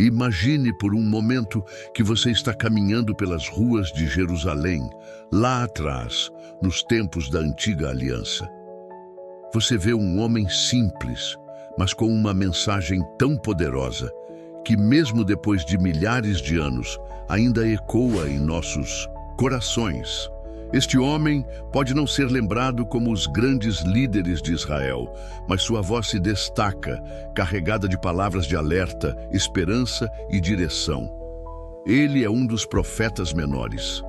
Imagine por um momento que você está caminhando pelas ruas de Jerusalém, lá atrás, nos tempos da antiga aliança. Você vê um homem simples, mas com uma mensagem tão poderosa, que mesmo depois de milhares de anos, ainda ecoa em nossos corações. Este homem pode não ser lembrado como os grandes líderes de Israel, mas sua voz se destaca, carregada de palavras de alerta, esperança e direção. Ele é um dos profetas menores.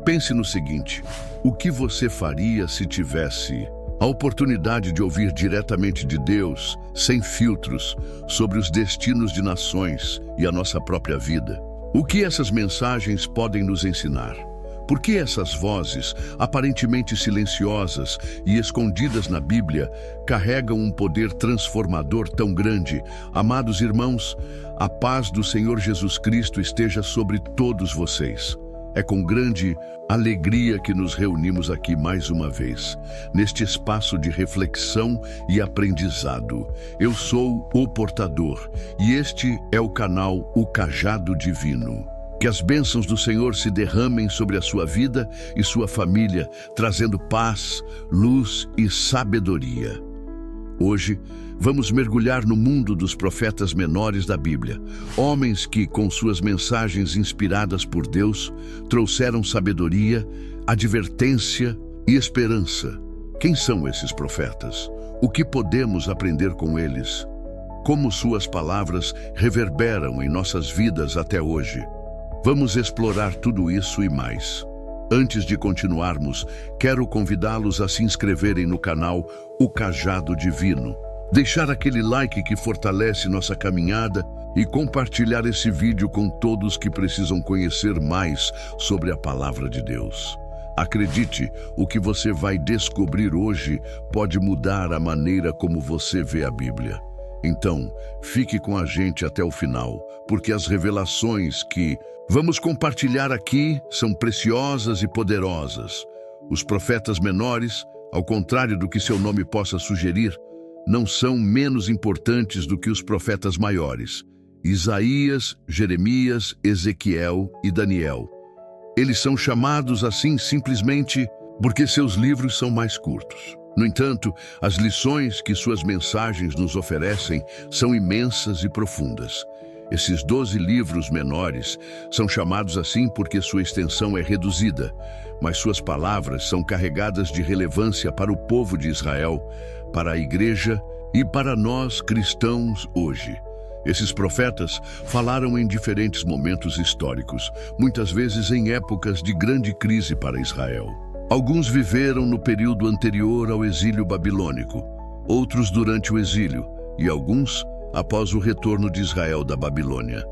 Pense no seguinte: o que você faria se tivesse a oportunidade de ouvir diretamente de Deus, sem filtros, sobre os destinos de nações e a nossa própria vida? O que essas mensagens podem nos ensinar? Por que essas vozes, aparentemente silenciosas e escondidas na Bíblia, carregam um poder transformador tão grande? Amados irmãos, a paz do Senhor Jesus Cristo esteja sobre todos vocês. É com grande alegria que nos reunimos aqui mais uma vez, neste espaço de reflexão e aprendizado. Eu sou o Portador e este é o canal O Cajado Divino. Que as bênçãos do Senhor se derramem sobre a sua vida e sua família, trazendo paz, luz e sabedoria. Hoje, vamos mergulhar no mundo dos profetas menores da Bíblia, homens que, com suas mensagens inspiradas por Deus, trouxeram sabedoria, advertência e esperança. Quem são esses profetas? O que podemos aprender com eles? Como suas palavras reverberam em nossas vidas até hoje? Vamos explorar tudo isso e mais. Antes de continuarmos, quero convidá-los a se inscreverem no canal O Cajado Divino, deixar aquele like que fortalece nossa caminhada e compartilhar esse vídeo com todos que precisam conhecer mais sobre a Palavra de Deus. Acredite, o que você vai descobrir hoje pode mudar a maneira como você vê a Bíblia. Então, fique com a gente até o final, porque as revelações que vamos compartilhar aqui são preciosas e poderosas. Os profetas menores, ao contrário do que seu nome possa sugerir, não são menos importantes do que os profetas maiores: Isaías, Jeremias, Ezequiel e Daniel. Eles são chamados assim simplesmente porque seus livros são mais curtos. No entanto, as lições que suas mensagens nos oferecem são imensas e profundas. Esses 12 livros menores são chamados assim porque sua extensão é reduzida, mas suas palavras são carregadas de relevância para o povo de Israel, para a igreja e para nós cristãos hoje. Esses profetas falaram em diferentes momentos históricos, muitas vezes em épocas de grande crise para Israel. Alguns viveram no período anterior ao exílio babilônico, outros durante o exílio e alguns após o retorno de Israel da Babilônia.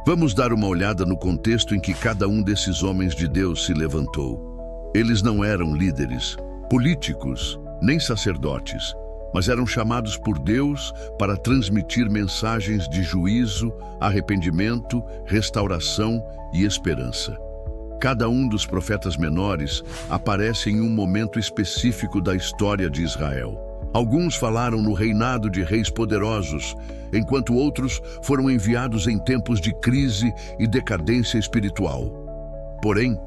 Vamos dar uma olhada no contexto em que cada um desses homens de Deus se levantou. Eles não eram líderes, políticos, nem sacerdotes, mas eram chamados por Deus para transmitir mensagens de juízo, arrependimento, restauração e esperança. Cada um dos profetas menores aparece em um momento específico da história de Israel. Alguns falaram no reinado de reis poderosos, enquanto outros foram enviados em tempos de crise e decadência espiritual. Porém,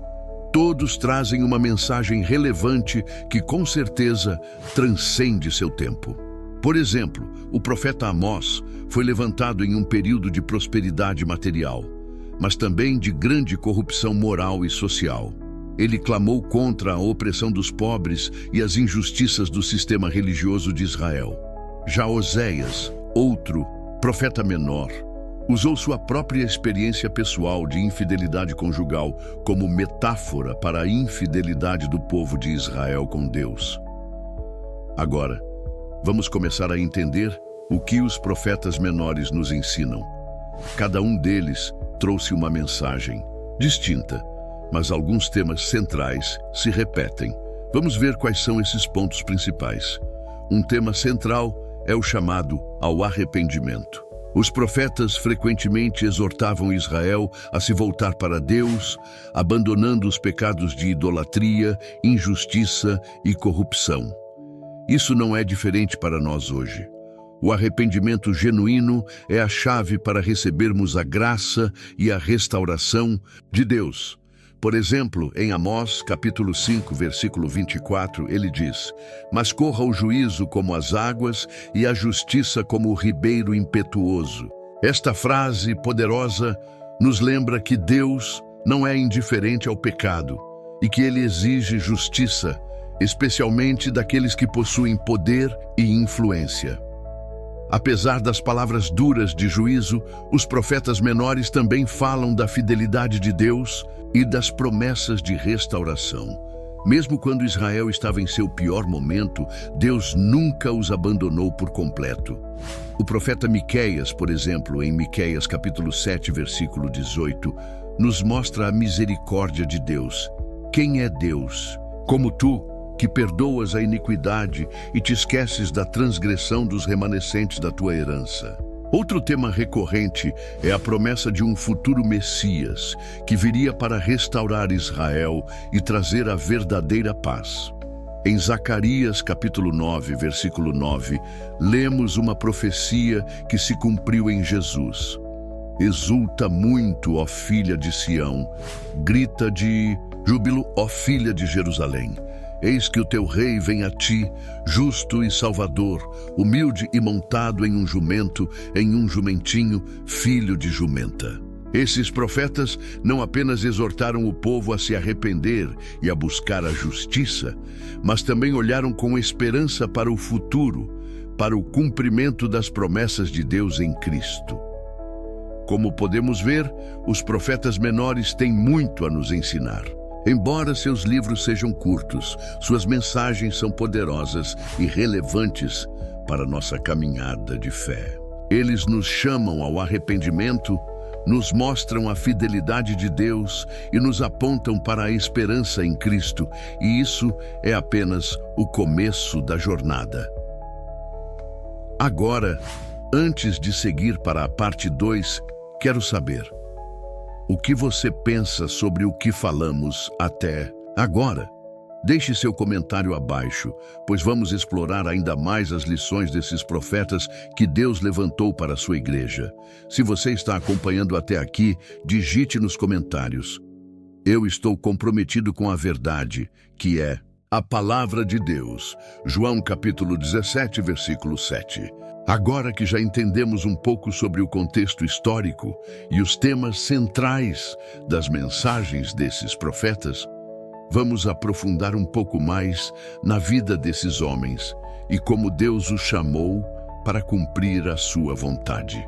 todos trazem uma mensagem relevante que, com certeza, transcende seu tempo. Por exemplo, o profeta Amós foi levantado em um período de prosperidade material, mas também de grande corrupção moral e social. Ele clamou contra a opressão dos pobres e as injustiças do sistema religioso de Israel. Já Oséias, outro profeta menor, usou sua própria experiência pessoal de infidelidade conjugal como metáfora para a infidelidade do povo de Israel com Deus. Agora, vamos começar a entender o que os profetas menores nos ensinam. Cada um deles trouxe uma mensagem distinta, mas alguns temas centrais se repetem. Vamos ver quais são esses pontos principais. Um tema central é o chamado ao arrependimento. Os profetas frequentemente exortavam Israel a se voltar para Deus, abandonando os pecados de idolatria, injustiça e corrupção. Isso não é diferente para nós hoje. O arrependimento genuíno é a chave para recebermos a graça e a restauração de Deus. Por exemplo, em Amós, capítulo 5, versículo 24, ele diz: "Mas corra o juízo como as águas e a justiça como o ribeiro impetuoso." Esta frase poderosa nos lembra que Deus não é indiferente ao pecado e que ele exige justiça, especialmente daqueles que possuem poder e influência. Apesar das palavras duras de juízo, os profetas menores também falam da fidelidade de Deus e das promessas de restauração. Mesmo quando Israel estava em seu pior momento, Deus nunca os abandonou por completo. O profeta Miqueias, por exemplo, em Miqueias capítulo 7, versículo 18, nos mostra a misericórdia de Deus. Quem é Deus? Como tu, que perdoas a iniquidade e te esqueces da transgressão dos remanescentes da tua herança. Outro tema recorrente é a promessa de um futuro Messias, que viria para restaurar Israel e trazer a verdadeira paz. Em Zacarias capítulo 9, versículo 9, lemos uma profecia que se cumpriu em Jesus. Exulta muito, ó filha de Sião, grita de júbilo, ó filha de Jerusalém. Eis que o teu rei vem a ti, justo e salvador, humilde e montado em um jumento, em um jumentinho, filho de jumenta. Esses profetas não apenas exortaram o povo a se arrepender e a buscar a justiça, mas também olharam com esperança para o futuro, para o cumprimento das promessas de Deus em Cristo. Como podemos ver, os profetas menores têm muito a nos ensinar. Embora seus livros sejam curtos, suas mensagens são poderosas e relevantes para nossa caminhada de fé. Eles nos chamam ao arrependimento, nos mostram a fidelidade de Deus e nos apontam para a esperança em Cristo, e isso é apenas o começo da jornada. Agora, antes de seguir para a parte 2, quero saber: o que você pensa sobre o que falamos até agora? Deixe seu comentário abaixo, pois vamos explorar ainda mais as lições desses profetas que Deus levantou para a sua igreja. Se você está acompanhando até aqui, digite nos comentários: eu estou comprometido com a verdade, que é a palavra de Deus. João capítulo 17, versículo 7. Agora que já entendemos um pouco sobre o contexto histórico e os temas centrais das mensagens desses profetas, vamos aprofundar um pouco mais na vida desses homens e como Deus os chamou para cumprir a sua vontade.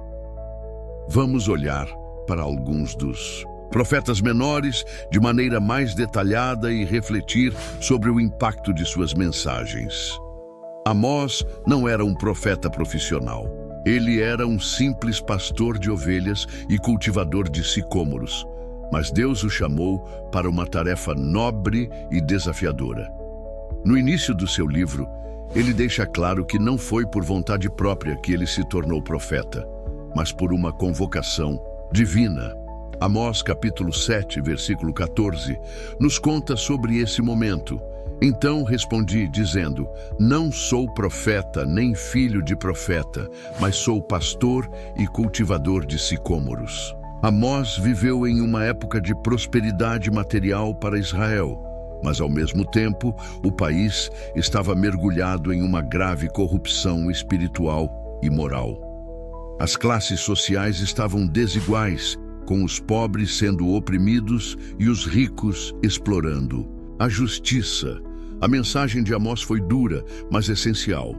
Vamos olhar para alguns dos profetas menores de maneira mais detalhada e refletir sobre o impacto de suas mensagens. Amós não era um profeta profissional. Ele era um simples pastor de ovelhas e cultivador de sicômoros, mas Deus o chamou para uma tarefa nobre e desafiadora. No início do seu livro, ele deixa claro que não foi por vontade própria que ele se tornou profeta, mas por uma convocação divina. Amós capítulo 7, versículo 14, nos conta sobre esse momento. Então respondi, dizendo: não sou profeta, nem filho de profeta, mas sou pastor e cultivador de sicômoros. Amós viveu em uma época de prosperidade material para Israel, mas ao mesmo tempo o país estava mergulhado em uma grave corrupção espiritual e moral. As classes sociais estavam desiguais, com os pobres sendo oprimidos e os ricos explorando. A justiça. A mensagem de Amós foi dura, mas essencial.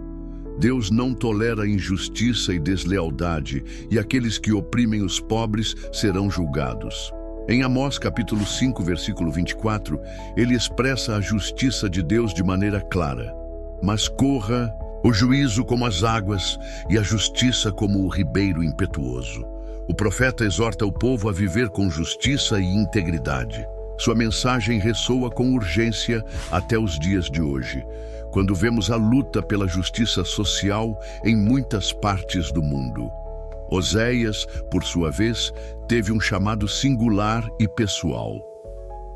Deus não tolera injustiça e deslealdade, e aqueles que oprimem os pobres serão julgados. Em Amós capítulo 5, versículo 24, ele expressa a justiça de Deus de maneira clara. Mas corra o juízo como as águas e a justiça como o ribeiro impetuoso. O profeta exorta o povo a viver com justiça e integridade. Sua mensagem ressoa com urgência até os dias de hoje, quando vemos a luta pela justiça social em muitas partes do mundo. Oséias, por sua vez, teve um chamado singular e pessoal.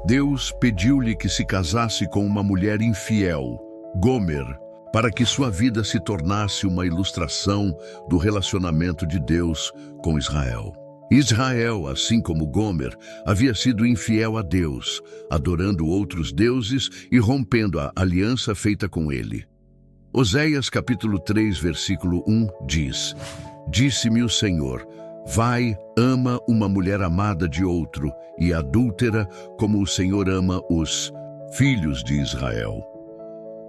Deus pediu-lhe que se casasse com uma mulher infiel, Gomer, para que sua vida se tornasse uma ilustração do relacionamento de Deus com Israel. Israel, assim como Gomer, havia sido infiel a Deus, adorando outros deuses e rompendo a aliança feita com ele. Oséias capítulo 3, versículo 1 diz: Disse-me o Senhor, vai, ama uma mulher amada de outro e adúltera como o Senhor ama os filhos de Israel.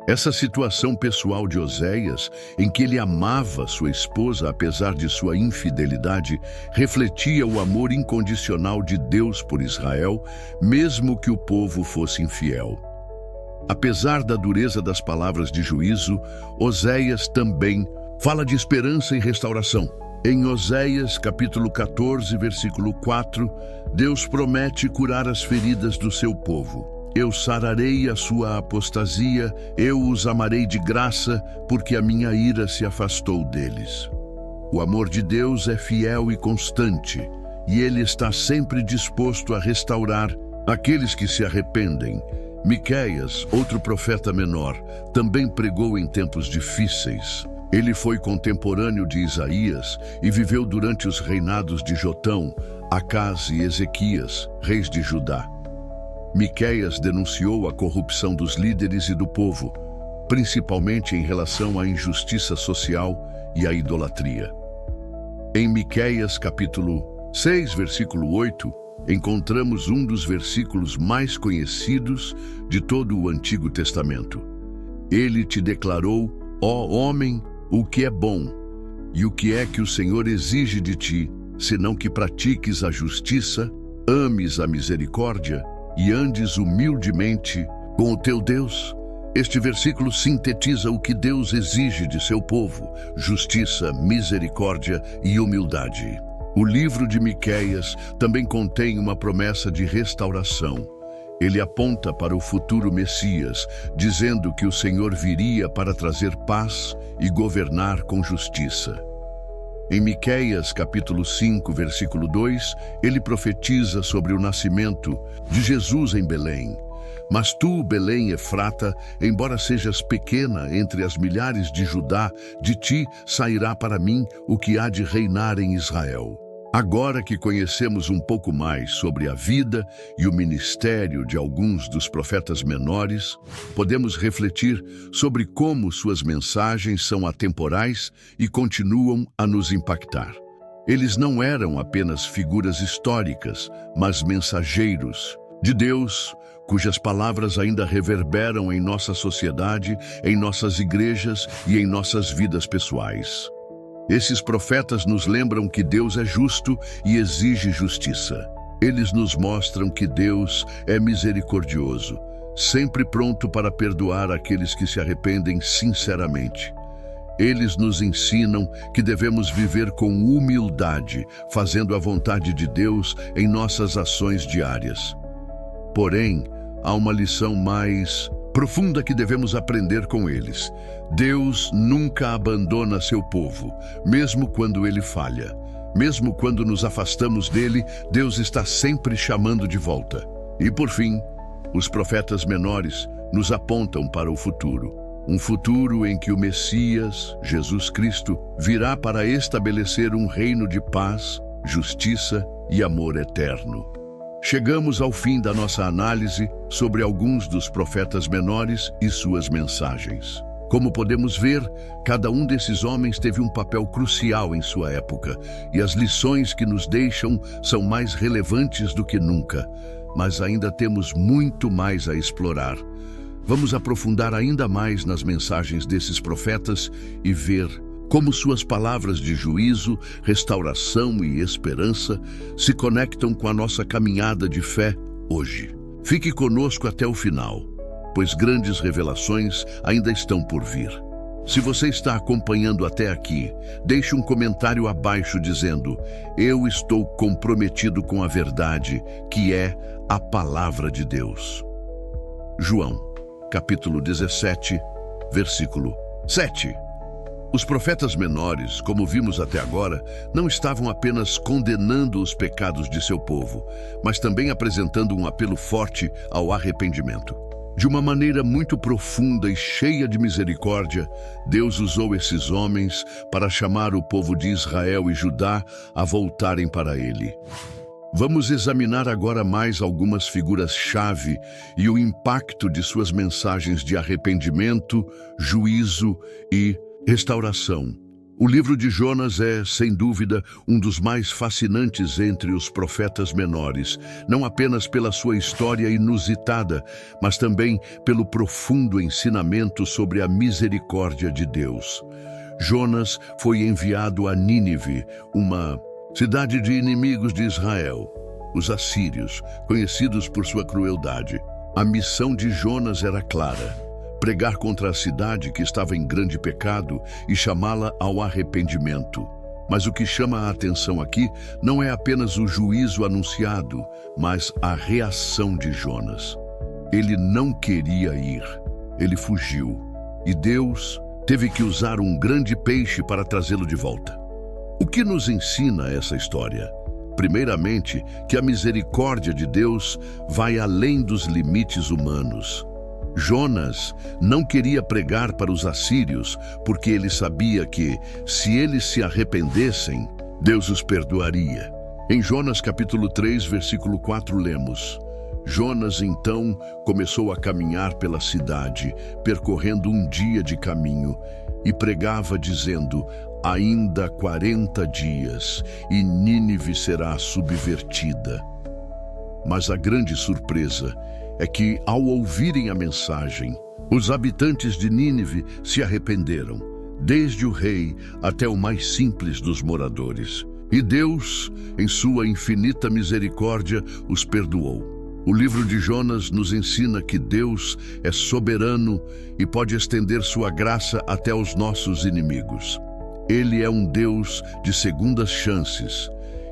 Essa situação pessoal de Oséias, em que ele amava sua esposa apesar de sua infidelidade, refletia o amor incondicional de Deus por Israel, mesmo que o povo fosse infiel. Apesar da dureza das palavras de juízo, Oséias também fala de esperança e restauração. Em Oséias, capítulo 14, versículo 4, Deus promete curar as feridas do seu povo. Eu sararei a sua apostasia, eu os amarei de graça, porque a minha ira se afastou deles. O amor de Deus é fiel e constante, e Ele está sempre disposto a restaurar aqueles que se arrependem. Miqueias, outro profeta menor, também pregou em tempos difíceis. Ele foi contemporâneo de Isaías e viveu durante os reinados de Jotão, Acás e Ezequias, reis de Judá. Miqueias denunciou a corrupção dos líderes e do povo, principalmente em relação à injustiça social e à idolatria. Em Miqueias capítulo 6, versículo 8, encontramos um dos versículos mais conhecidos de todo o Antigo Testamento. Ele te declarou, ó homem, o que é bom, e o que é que o Senhor exige de ti, senão que pratiques a justiça, ames a misericórdia e andes humildemente com o teu Deus. Este versículo sintetiza o que Deus exige de seu povo: justiça, misericórdia e humildade. O livro de Miqueias também contém uma promessa de restauração. Ele aponta para o futuro Messias, dizendo que o Senhor viria para trazer paz e governar com justiça. Em Miqueias, capítulo 5, versículo 2, ele profetiza sobre o nascimento de Jesus em Belém. Mas tu, Belém Efrata, embora sejas pequena entre as milhares de Judá, de ti sairá para mim o que há de reinar em Israel. Agora que conhecemos um pouco mais sobre a vida e o ministério de alguns dos profetas menores, podemos refletir sobre como suas mensagens são atemporais e continuam a nos impactar. Eles não eram apenas figuras históricas, mas mensageiros de Deus, cujas palavras ainda reverberam em nossa sociedade, em nossas igrejas e em nossas vidas pessoais. Esses profetas nos lembram que Deus é justo e exige justiça. Eles nos mostram que Deus é misericordioso, sempre pronto para perdoar aqueles que se arrependem sinceramente. Eles nos ensinam que devemos viver com humildade, fazendo a vontade de Deus em nossas ações diárias. Porém, há uma lição mais profunda que devemos aprender com eles. Deus nunca abandona seu povo, mesmo quando ele falha. Mesmo quando nos afastamos dele, Deus está sempre chamando de volta. E por fim, os profetas menores nos apontam para o futuro. Um futuro em que o Messias, Jesus Cristo, virá para estabelecer um reino de paz, justiça e amor eterno. Chegamos ao fim da nossa análise sobre alguns dos profetas menores e suas mensagens. Como podemos ver, cada um desses homens teve um papel crucial em sua época, e as lições que nos deixam são mais relevantes do que nunca. Mas ainda temos muito mais a explorar. Vamos aprofundar ainda mais nas mensagens desses profetas e ver como suas palavras de juízo, restauração e esperança se conectam com a nossa caminhada de fé hoje. Fique conosco até o final, pois grandes revelações ainda estão por vir. Se você está acompanhando até aqui, deixe um comentário abaixo dizendo: eu estou comprometido com a verdade, que é a palavra de Deus. João, capítulo 17, versículo 7. Os profetas menores, como vimos até agora, não estavam apenas condenando os pecados de seu povo, mas também apresentando um apelo forte ao arrependimento. De uma maneira muito profunda e cheia de misericórdia, Deus usou esses homens para chamar o povo de Israel e Judá a voltarem para Ele. Vamos examinar agora mais algumas figuras-chave e o impacto de suas mensagens de arrependimento, juízo e restauração. O livro de Jonas é, sem dúvida, um dos mais fascinantes entre os profetas menores, não apenas pela sua história inusitada, mas também pelo profundo ensinamento sobre a misericórdia de Deus. Jonas foi enviado a Nínive, uma cidade de inimigos de Israel, os assírios, conhecidos por sua crueldade. A missão de Jonas era clara: pregar contra a cidade que estava em grande pecado e chamá-la ao arrependimento. Mas o que chama a atenção aqui não é apenas o juízo anunciado, mas a reação de Jonas. Ele não queria ir, ele fugiu, e Deus teve que usar um grande peixe para trazê-lo de volta. O que nos ensina essa história? Primeiramente, que a misericórdia de Deus vai além dos limites humanos. Jonas não queria pregar para os assírios porque ele sabia que, se eles se arrependessem, Deus os perdoaria. Em Jonas capítulo 3, versículo 4, lemos: Jonas então começou a caminhar pela cidade, percorrendo um dia de caminho, e pregava dizendo: ainda 40 dias, e Nínive será subvertida. Mas a grande surpresa é que, ao ouvirem a mensagem, os habitantes de Nínive se arrependeram, desde o rei até o mais simples dos moradores. E Deus, em sua infinita misericórdia, os perdoou. O livro de Jonas nos ensina que Deus é soberano e pode estender sua graça até os nossos inimigos. Ele é um Deus de segundas chances,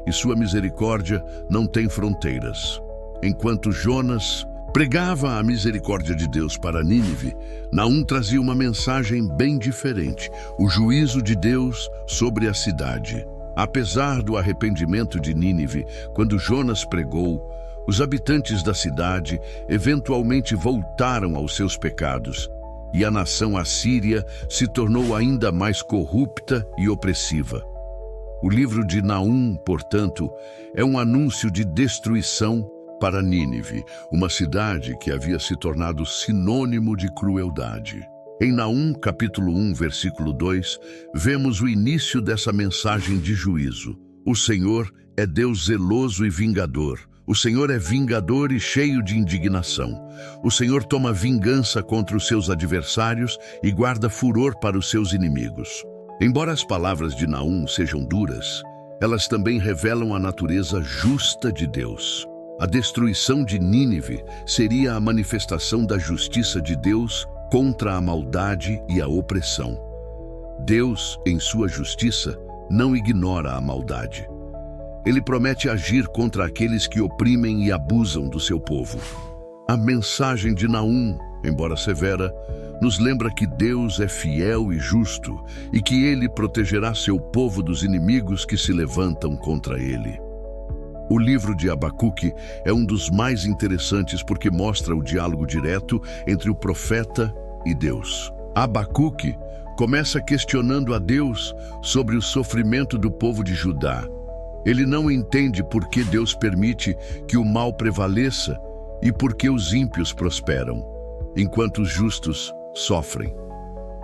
e sua misericórdia não tem fronteiras. Enquanto Jonas pregava a misericórdia de Deus para Nínive, Naum trazia uma mensagem bem diferente: o juízo de Deus sobre a cidade. Apesar do arrependimento de Nínive, quando Jonas pregou, os habitantes da cidade eventualmente voltaram aos seus pecados, e a nação assíria se tornou ainda mais corrupta e opressiva. O livro de Naum, portanto, é um anúncio de destruição para Nínive, uma cidade que havia se tornado sinônimo de crueldade. Em Naum, capítulo 1, versículo 2, vemos o início dessa mensagem de juízo. O Senhor é Deus zeloso e vingador. O Senhor é vingador e cheio de indignação. O Senhor toma vingança contra os seus adversários e guarda furor para os seus inimigos. Embora as palavras de Naum sejam duras, elas também revelam a natureza justa de Deus. A destruição de Nínive seria a manifestação da justiça de Deus contra a maldade e a opressão. Deus, em sua justiça, não ignora a maldade. Ele promete agir contra aqueles que oprimem e abusam do seu povo. A mensagem de Naum, embora severa, nos lembra que Deus é fiel e justo e que Ele protegerá seu povo dos inimigos que se levantam contra ele. O livro de Abacuque é um dos mais interessantes porque mostra o diálogo direto entre o profeta e Deus. Abacuque começa questionando a Deus sobre o sofrimento do povo de Judá. Ele não entende por que Deus permite que o mal prevaleça e por que os ímpios prosperam, enquanto os justos sofrem.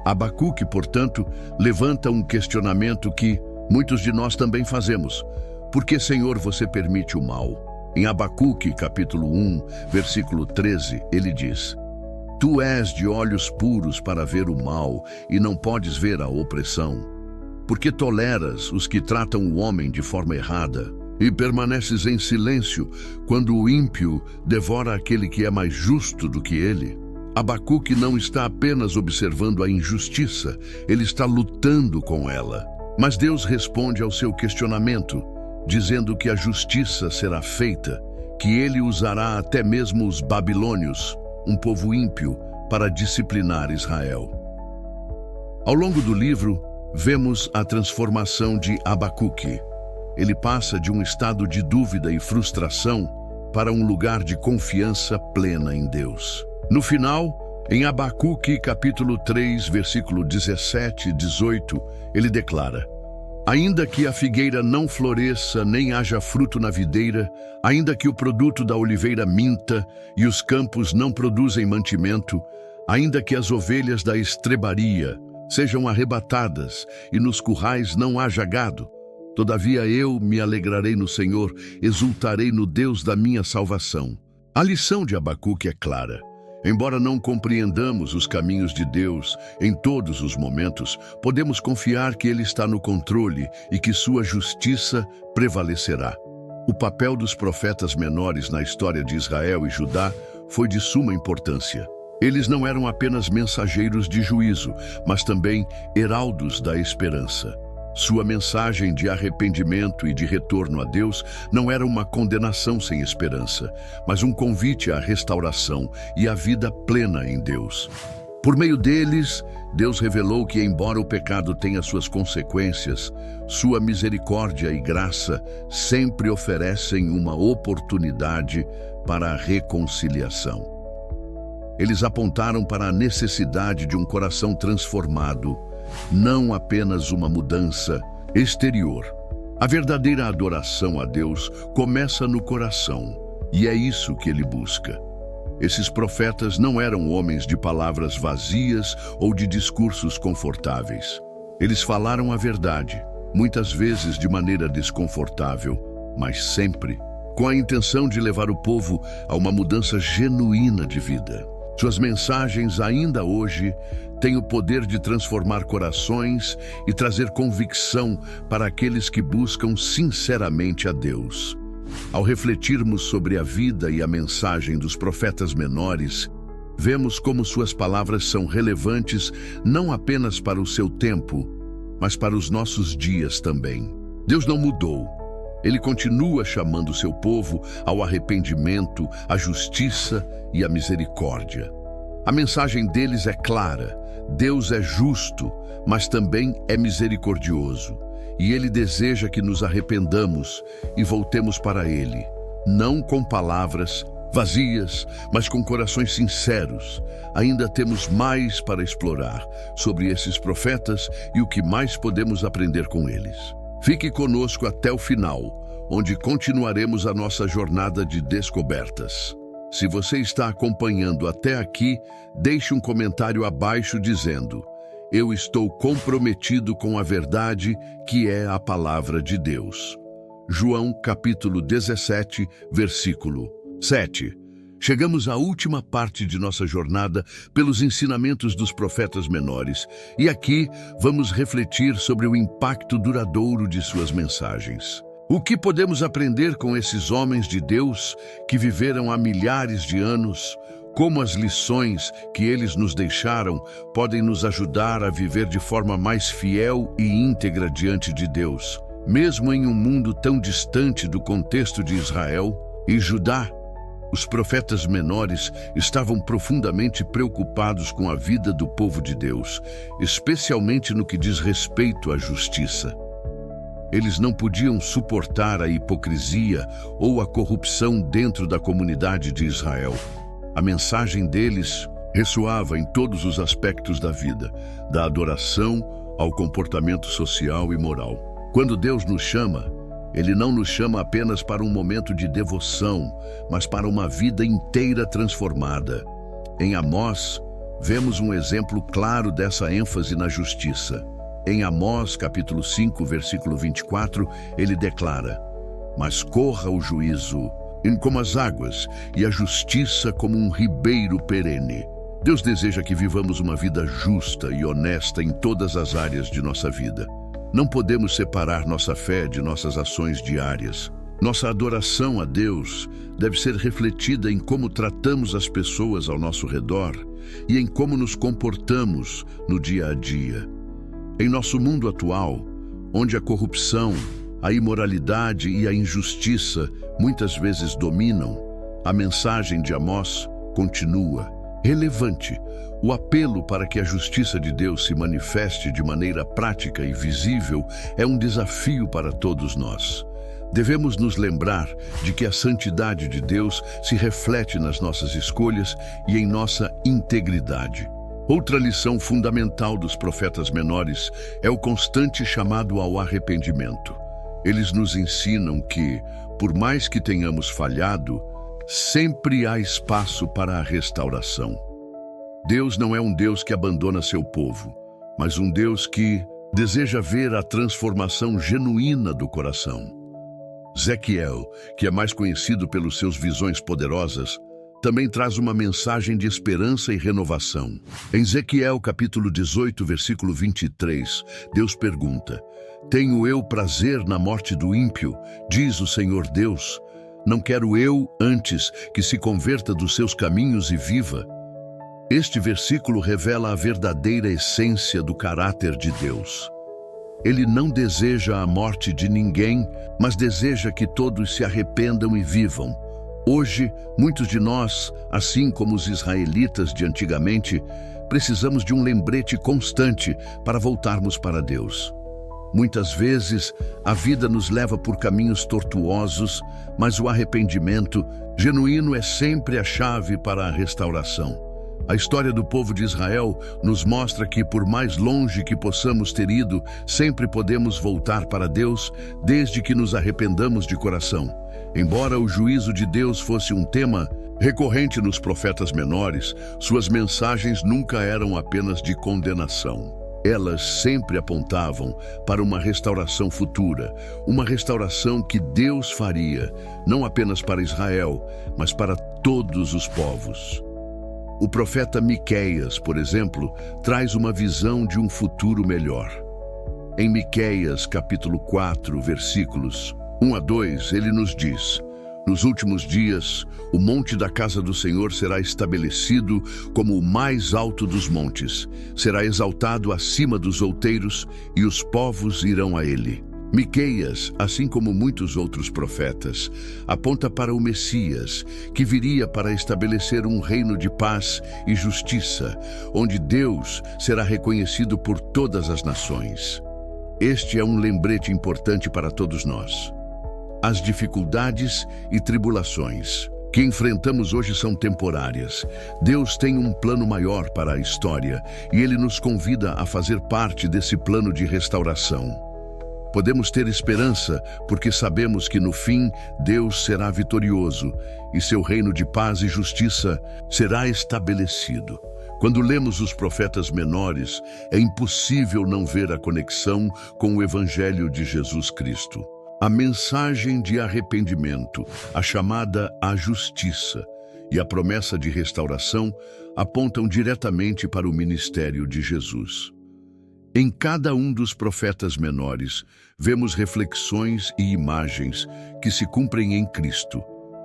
Abacuque, portanto, levanta um questionamento que muitos de nós também fazemos. Por que, Senhor, você permite o mal? Em Abacuque, capítulo 1, versículo 13, ele diz: Tu és de olhos puros para ver o mal e não podes ver a opressão. Porque toleras os que tratam o homem de forma errada e permaneces em silêncio quando o ímpio devora aquele que é mais justo do que ele. Abacuque não está apenas observando a injustiça, ele está lutando com ela. Mas Deus responde ao seu questionamento, dizendo que a justiça será feita, que ele usará até mesmo os babilônios, um povo ímpio, para disciplinar Israel. Ao longo do livro, vemos a transformação de Abacuque. Ele passa de um estado de dúvida e frustração para um lugar de confiança plena em Deus. No final, em Abacuque capítulo 3, versículo 17 e 18, ele declara: ainda que a figueira não floresça, nem haja fruto na videira, ainda que o produto da oliveira minta e os campos não produzem mantimento, ainda que as ovelhas da estrebaria sejam arrebatadas e nos currais não haja gado, todavia eu me alegrarei no Senhor, exultarei no Deus da minha salvação. A lição de Abacuque é clara. Embora não compreendamos os caminhos de Deus em todos os momentos, podemos confiar que Ele está no controle e que sua justiça prevalecerá. O papel dos profetas menores na história de Israel e Judá foi de suma importância. Eles não eram apenas mensageiros de juízo, mas também heraldos da esperança. Sua mensagem de arrependimento e de retorno a Deus não era uma condenação sem esperança, mas um convite à restauração e à vida plena em Deus. Por meio deles, Deus revelou que, embora o pecado tenha suas consequências, sua misericórdia e graça sempre oferecem uma oportunidade para a reconciliação. Eles apontaram para a necessidade de um coração transformado, não apenas uma mudança exterior. A verdadeira adoração a Deus começa no coração, e é isso que ele busca. Esses profetas não eram homens de palavras vazias ou de discursos confortáveis. Eles falaram a verdade, muitas vezes de maneira desconfortável, mas sempre com a intenção de levar o povo a uma mudança genuína de vida. Suas mensagens, ainda hoje, têm o poder de transformar corações e trazer convicção para aqueles que buscam sinceramente a Deus. Ao refletirmos sobre a vida e a mensagem dos profetas menores, vemos como suas palavras são relevantes não apenas para o seu tempo, mas para os nossos dias também. Deus não mudou. Ele continua chamando seu povo ao arrependimento, à justiça e à misericórdia. A mensagem deles é clara: Deus é justo, mas também é misericordioso. E Ele deseja que nos arrependamos e voltemos para Ele, não com palavras vazias, mas com corações sinceros. Ainda temos mais para explorar sobre esses profetas e o que mais podemos aprender com eles. Fique conosco até o final, onde continuaremos a nossa jornada de descobertas. Se você está acompanhando até aqui, deixe um comentário abaixo dizendo: eu estou comprometido com a verdade que é a palavra de Deus. João capítulo 17, versículo 7. Chegamos à última parte de nossa jornada pelos ensinamentos dos profetas menores, e aqui vamos refletir sobre o impacto duradouro de suas mensagens. O que podemos aprender com esses homens de Deus que viveram há milhares de anos? Como as lições que eles nos deixaram podem nos ajudar a viver de forma mais fiel e íntegra diante de Deus, mesmo em um mundo tão distante do contexto de Israel e Judá? Os profetas menores estavam profundamente preocupados com a vida do povo de Deus, especialmente no que diz respeito à justiça. Eles não podiam suportar a hipocrisia ou a corrupção dentro da comunidade de Israel. A mensagem deles ressoava em todos os aspectos da vida, da adoração ao comportamento social e moral. Quando Deus nos chama, Ele não nos chama apenas para um momento de devoção, mas para uma vida inteira transformada. Em Amós, vemos um exemplo claro dessa ênfase na justiça. Em Amós, capítulo 5, versículo 24, ele declara: mas corra o juízo como as águas e a justiça como um ribeiro perene. Deus deseja que vivamos uma vida justa e honesta em todas as áreas de nossa vida. Não podemos separar nossa fé de nossas ações diárias. Nossa adoração a Deus deve ser refletida em como tratamos as pessoas ao nosso redor e em como nos comportamos no dia a dia. Em nosso mundo atual, onde a corrupção, a imoralidade e a injustiça muitas vezes dominam, a mensagem de Amós continua relevante. O apelo para que a justiça de Deus se manifeste de maneira prática e visível é um desafio para todos nós. Devemos nos lembrar de que a santidade de Deus se reflete nas nossas escolhas e em nossa integridade. Outra lição fundamental dos profetas menores é o constante chamado ao arrependimento. Eles nos ensinam que, por mais que tenhamos falhado, sempre há espaço para a restauração. Deus não é um Deus que abandona seu povo, mas um Deus que deseja ver a transformação genuína do coração. Ezequiel, que é mais conhecido pelas suas visões poderosas, também traz uma mensagem de esperança e renovação. Em Ezequiel capítulo 18, versículo 23, Deus pergunta: "Tenho eu prazer na morte do ímpio, diz o Senhor Deus. Não quero eu, antes, que se converta dos seus caminhos e viva?" Este versículo revela a verdadeira essência do caráter de Deus. Ele não deseja a morte de ninguém, mas deseja que todos se arrependam e vivam. Hoje, muitos de nós, assim como os israelitas de antigamente, precisamos de um lembrete constante para voltarmos para Deus. Muitas vezes, a vida nos leva por caminhos tortuosos, mas o arrependimento genuíno é sempre a chave para a restauração. A história do povo de Israel nos mostra que, por mais longe que possamos ter ido, sempre podemos voltar para Deus, desde que nos arrependamos de coração. Embora o juízo de Deus fosse um tema recorrente nos profetas menores, suas mensagens nunca eram apenas de condenação. Elas sempre apontavam para uma restauração futura, uma restauração que Deus faria, não apenas para Israel, mas para todos os povos. O profeta Miqueias, por exemplo, traz uma visão de um futuro melhor. Em Miqueias, capítulo 4, versículos 1 a 2, ele nos diz: "Nos últimos dias, o monte da casa do Senhor será estabelecido como o mais alto dos montes, será exaltado acima dos outeiros, e os povos irão a ele." Miqueias, assim como muitos outros profetas, aponta para o Messias, que viria para estabelecer um reino de paz e justiça, onde Deus será reconhecido por todas as nações. Este é um lembrete importante para todos nós. As dificuldades e tribulações que enfrentamos hoje são temporárias. Deus tem um plano maior para a história e Ele nos convida a fazer parte desse plano de restauração. Podemos ter esperança porque sabemos que no fim Deus será vitorioso e seu reino de paz e justiça será estabelecido. Quando lemos os profetas menores, é impossível não ver a conexão com o Evangelho de Jesus Cristo. A mensagem de arrependimento, a chamada à justiça e a promessa de restauração apontam diretamente para o ministério de Jesus. Em cada um dos profetas menores, vemos reflexões e imagens que se cumprem em Cristo.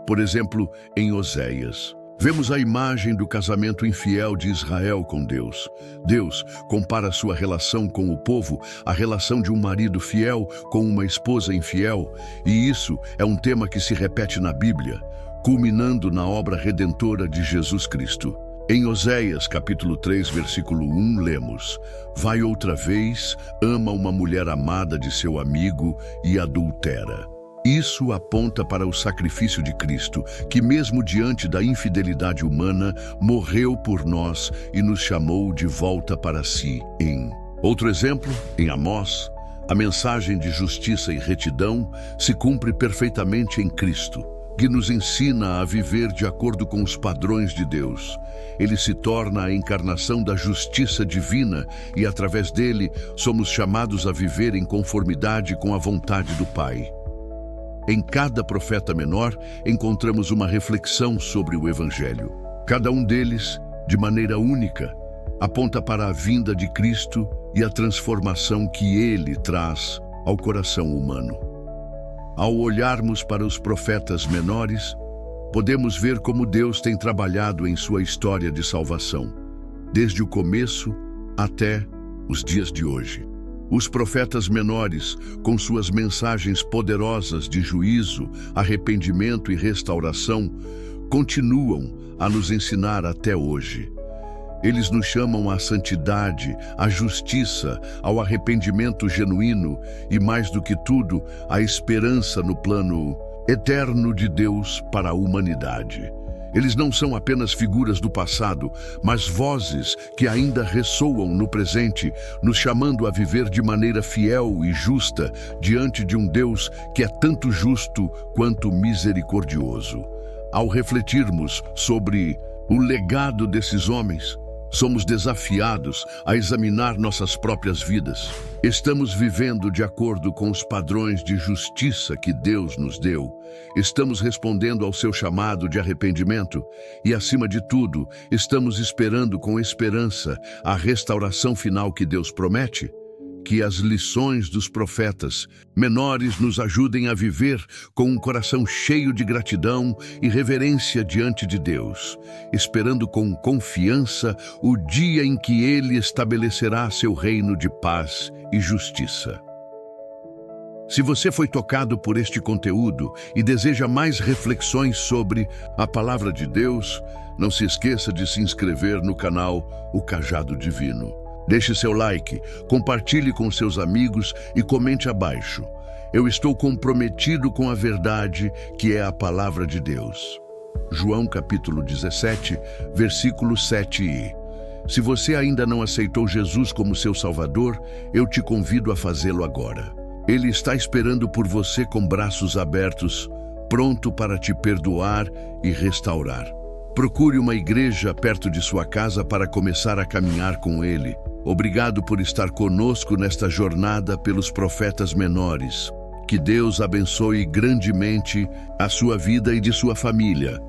Por exemplo, em Oséias, vemos a imagem do casamento infiel de Israel com Deus. Deus compara sua relação com o povo à relação de um marido fiel com uma esposa infiel, e isso é um tema que se repete na Bíblia, culminando na obra redentora de Jesus Cristo. Em Oséias, capítulo 3, versículo 1, lemos: "Vai outra vez, ama uma mulher amada de seu amigo e adultera." Isso aponta para o sacrifício de Cristo, que mesmo diante da infidelidade humana, morreu por nós e nos chamou de volta para si. Outro exemplo, em Amós, a mensagem de justiça e retidão se cumpre perfeitamente em Cristo, que nos ensina a viver de acordo com os padrões de Deus. Ele se torna a encarnação da justiça divina e, através dele, somos chamados a viver em conformidade com a vontade do Pai. Em cada profeta menor, encontramos uma reflexão sobre o Evangelho. Cada um deles, de maneira única, aponta para a vinda de Cristo e a transformação que ele traz ao coração humano. Ao olharmos para os profetas menores, podemos ver como Deus tem trabalhado em sua história de salvação, desde o começo até os dias de hoje. Os profetas menores, com suas mensagens poderosas de juízo, arrependimento e restauração, continuam a nos ensinar até hoje. Eles nos chamam à santidade, à justiça, ao arrependimento genuíno e, mais do que tudo, à esperança no plano eterno de Deus para a humanidade. Eles não são apenas figuras do passado, mas vozes que ainda ressoam no presente, nos chamando a viver de maneira fiel e justa diante de um Deus que é tanto justo quanto misericordioso. Ao refletirmos sobre o legado desses homens, somos desafiados a examinar nossas próprias vidas. Estamos vivendo de acordo com os padrões de justiça que Deus nos deu? Estamos respondendo ao seu chamado de arrependimento? E, acima de tudo, estamos esperando com esperança a restauração final que Deus promete? Que as lições dos profetas menores nos ajudem a viver com um coração cheio de gratidão e reverência diante de Deus, esperando com confiança o dia em que Ele estabelecerá seu reino de paz e justiça. Se você foi tocado por este conteúdo e deseja mais reflexões sobre a Palavra de Deus, não se esqueça de se inscrever no canal O Cajado Divino. Deixe seu like, compartilhe com seus amigos e comente abaixo. Eu estou comprometido com a verdade que é a Palavra de Deus. João capítulo 17, versículo 7. Se você ainda não aceitou Jesus como seu Salvador, eu te convido a fazê-lo agora. Ele está esperando por você com braços abertos, pronto para te perdoar e restaurar. Procure uma igreja perto de sua casa para começar a caminhar com Ele. Obrigado por estar conosco nesta jornada pelos profetas menores. Que Deus abençoe grandemente a sua vida e de sua família.